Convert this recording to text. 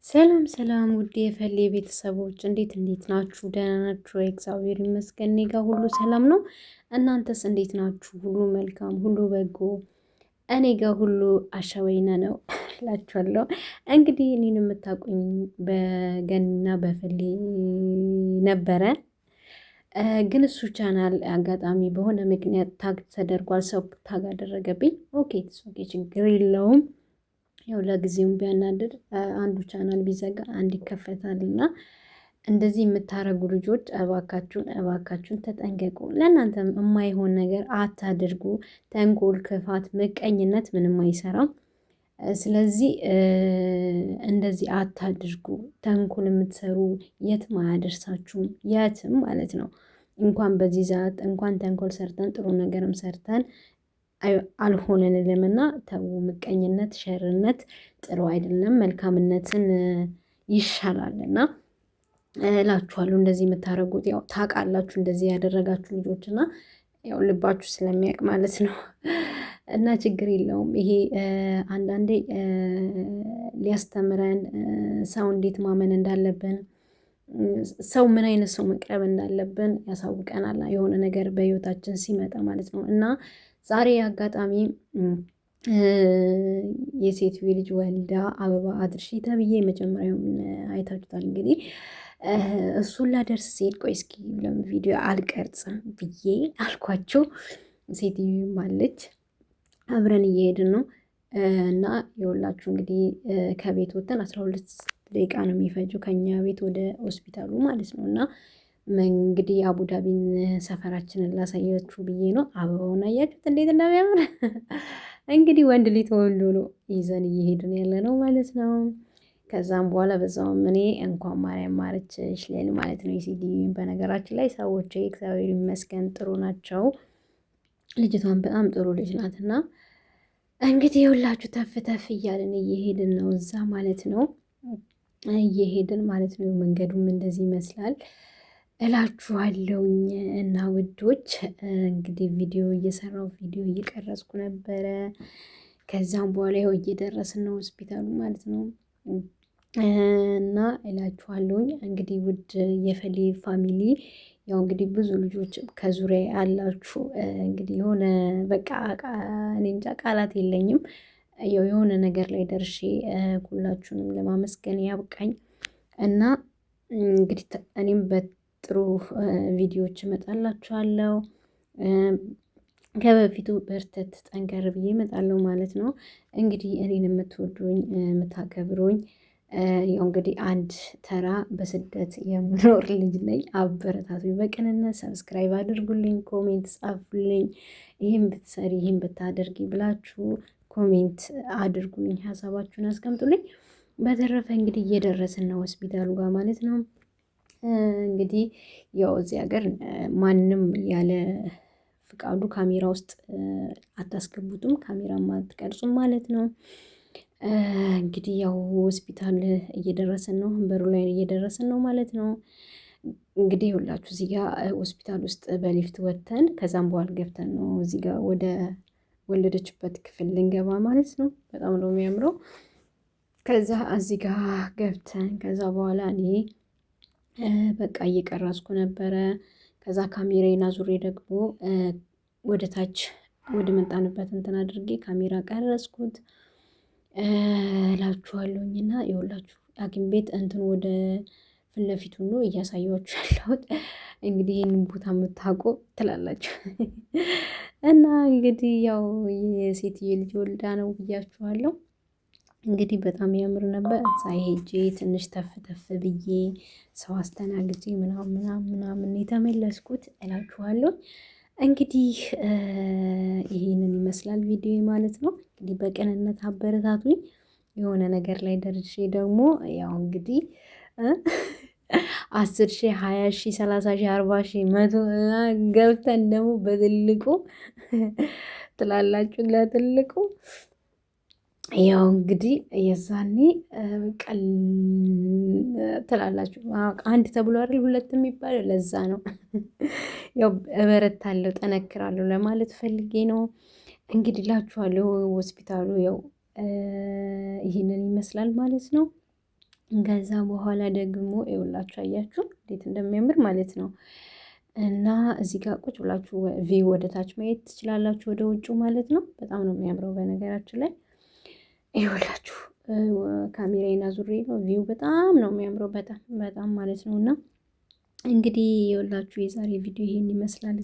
ሰላም ሰላም ውድ የፈሌ ቤተሰቦች እንዴት ናችሁ? ደህና ናችሁ? እግዚአብሔር ይመስገን እኔ ጋር ሁሉ ሰላም ነው። እናንተስ እንዴት ናችሁ? ሁሉ መልካም፣ ሁሉ በጎ፣ እኔ ጋር ሁሉ አሸወይነ ነው እላችኋለሁ። እንግዲህ እኔን የምታውቁኝ በገና በፈሌ ነበረ። ግን እሱ ቻናል አጋጣሚ በሆነ ምክንያት ታግ ተደርጓል። ሰው ታግ አደረገብኝ። ኦኬ ችግር የለውም። ያው ለጊዜውም ቢያናድድ አንዱ ቻናል ቢዘጋ አንድ ይከፈታል እና እንደዚህ የምታረጉ ልጆች እባካችሁን ተጠንቀቁ። ለእናንተም የማይሆን ነገር አታድርጉ። ተንኮል፣ ክፋት፣ ምቀኝነት ምንም አይሰራም። ስለዚህ እንደዚህ አታድርጉ። ተንኮል የምትሰሩ የትም አያደርሳችሁም፣ የትም ማለት ነው። እንኳን በዚህ ሰዓት እንኳን ተንኮል ሰርተን ጥሩ ነገርም ሰርተን አልሆነንልም እና ተው። ምቀኝነት፣ ሸርነት ጥሩ አይደለም። መልካምነትን ይሻላል እና እላችኋለሁ። እንደዚህ የምታደርጉት ያው ታውቃላችሁ፣ እንደዚህ ያደረጋችሁ ልጆች እና ያው ልባችሁ ስለሚያውቅ ማለት ነው። እና ችግር የለውም። ይሄ አንዳንዴ ሊያስተምረን ሰው እንዴት ማመን እንዳለብን፣ ሰው ምን አይነት ሰው መቅረብ እንዳለብን ያሳውቀናል። የሆነ ነገር በህይወታችን ሲመጣ ማለት ነው እና ዛሬ አጋጣሚ የሴት ልጅ ወልዳ አበባ አድርሺ ተብዬ መጀመሪያውን አይታችሁታል እንግዲህ እሱን ላደርስ ሲሄድ ቆይ እስኪ ለምን ቪዲዮ አልቀርጽም ብዬ አልኳቸው። ሴትዮዋም አለች አብረን እየሄድን ነው እና የወላችሁ እንግዲህ ከቤት ወጥተን 12 ደቂቃ ነው የሚፈጀው ከኛ ቤት ወደ ሆስፒታሉ ማለት ነው። እና እንግዲህ አቡዳቢን ሰፈራችንን ላሳያችሁ ብዬ ነው። አበባውን አያችሁት እንዴት እንደሚያምር። እንግዲህ ወንድ ልጅ ተወልዶ ነው ይዘን እየሄድን ያለ ነው ማለት ነው። ከዛም በኋላ በዛውም እኔ እንኳን ማርያም ማረችሽ ልል ማለት ነው። የሲዲ በነገራችን ላይ ሰዎች እግዚአብሔር ይመስገን ጥሩ ናቸው። ልጅቷን በጣም ጥሩ ልጅ ናትና እንግዲህ የሁላችሁ ተፍ ተፍ እያልን እየሄድን ነው እዛ ማለት ነው። እየሄድን ማለት ነው። መንገዱም እንደዚህ ይመስላል እላችኋለሁኝ። እና ውዶች እንግዲህ ቪዲዮ እየሰራው ቪዲዮ እየቀረጽኩ ነበረ። ከዛም በኋላ ይኸው እየደረስን ነው ሆስፒታሉ ማለት ነው። እና እላችኋለሁኝ እንግዲህ ውድ የፈሌ ፋሚሊ ያው እንግዲህ ብዙ ልጆች ከዙሪያ ያላችሁ እንግዲህ የሆነ በቃ እኔ እንጃ ቃላት የለኝም። የሆነ ነገር ላይ ደርሼ ሁላችሁንም ለማመስገን ያብቃኝ እና እንግዲህ እኔም በጥሩ ቪዲዮዎች እመጣላችኋለሁ። ከበፊቱ በርተት ጠንከር ብዬ እመጣለሁ ማለት ነው። እንግዲህ እኔን የምትወዱኝ የምታከብሩኝ ያው እንግዲህ አንድ ተራ በስደት የምኖር ልጅ ነኝ። አበረታቱኝ በቅንነት ሰብስክራይብ አድርጉልኝ፣ ኮሜንት ጻፉልኝ። ይህን ብትሰሪ ይህን ብታደርጊ ብላችሁ ኮሜንት አድርጉልኝ፣ ሀሳባችሁን አስቀምጡልኝ። በተረፈ እንግዲህ እየደረስን ነው ሆስፒታሉ ጋር ማለት ነው። እንግዲህ ያው እዚህ ሀገር ማንም ያለ ፍቃዱ ካሜራ ውስጥ አታስገቡትም፣ ካሜራም አትቀርጹም ማለት ነው። እንግዲህ ያው ሆስፒታል እየደረስን ነው፣ በሩ ላይ እየደረስን ነው ማለት ነው። እንግዲህ ሁላችሁ እዚህ ጋር ሆስፒታል ውስጥ በሊፍት ወጥተን ከዛም በኋላ ገብተን ነው እዚህ ጋር ወደ ወለደችበት ክፍል ልንገባ ማለት ነው። በጣም ነው የሚያምረው። ከዛ እዚህ ጋር ገብተን ከዛ በኋላ እኔ በቃ እየቀረጽኩ ነበረ። ከዛ ካሜራዬን አዙሬ ደግሞ ወደ ታች ወደ መጣንበት እንትን አድርጌ ካሜራ ቀረጽኩት እላችኋለሁኝ። እና የሁላችሁ ሐኪም ቤት እንትን ወደ ፊት ለፊቱ ነው እያሳያችሁ ያለሁት። እንግዲህ ይህንን ቦታ የምታውቁ ትላላችሁ። እና እንግዲህ ያው የሴትዬ ልጅ ወልዳ ነው ብያችኋለሁ። እንግዲህ በጣም ያምር ነበር። እዛ ሄጄ ትንሽ ተፍ ተፍ ብዬ ሰው አስተናግጄ ምናምን የተመለስኩት እላችኋለሁ። እንግዲህ ይሄንን ይመስላል ቪዲዮ ማለት ነው። እንግዲህ በቅንነት አበረታቱኝ። የሆነ ነገር ላይ ደርሼ ደግሞ ያው እንግዲህ 10,000 20,000 30,000 40,000 100 ገብተን ደግሞ በትልቁ ትላላችሁ ለትልቁ ያው እንግዲህ የዛኔ ቀል ትላላችሁ። አንድ ተብሎ አይደል ሁለት የሚባለው ለዛ ነው። ያው እበረታለሁ ጠነክራለሁ ለማለት ፈልጌ ነው። እንግዲህ እላችኋለሁ ሆስፒታሉ ያው ይህንን ይመስላል ማለት ነው። ከዛ በኋላ ደግሞ ይኸውላችሁ አያችሁ እንዴት እንደሚያምር ማለት ነው። እና እዚህ ጋር ቁጭ ብላችሁ ቪው ወደ ታች ማየት ትችላላችሁ፣ ወደ ውጩ ማለት ነው። በጣም ነው የሚያምረው በነገራችን ላይ ይኸውላችሁ ካሜራዬን አዙሬ ነው። ቪው በጣም ነው የሚያምረው፣ በጣም በጣም ማለት ነው። እና እንግዲህ ይኸውላችሁ የዛሬ ቪዲዮ ይሄን ይመስላል።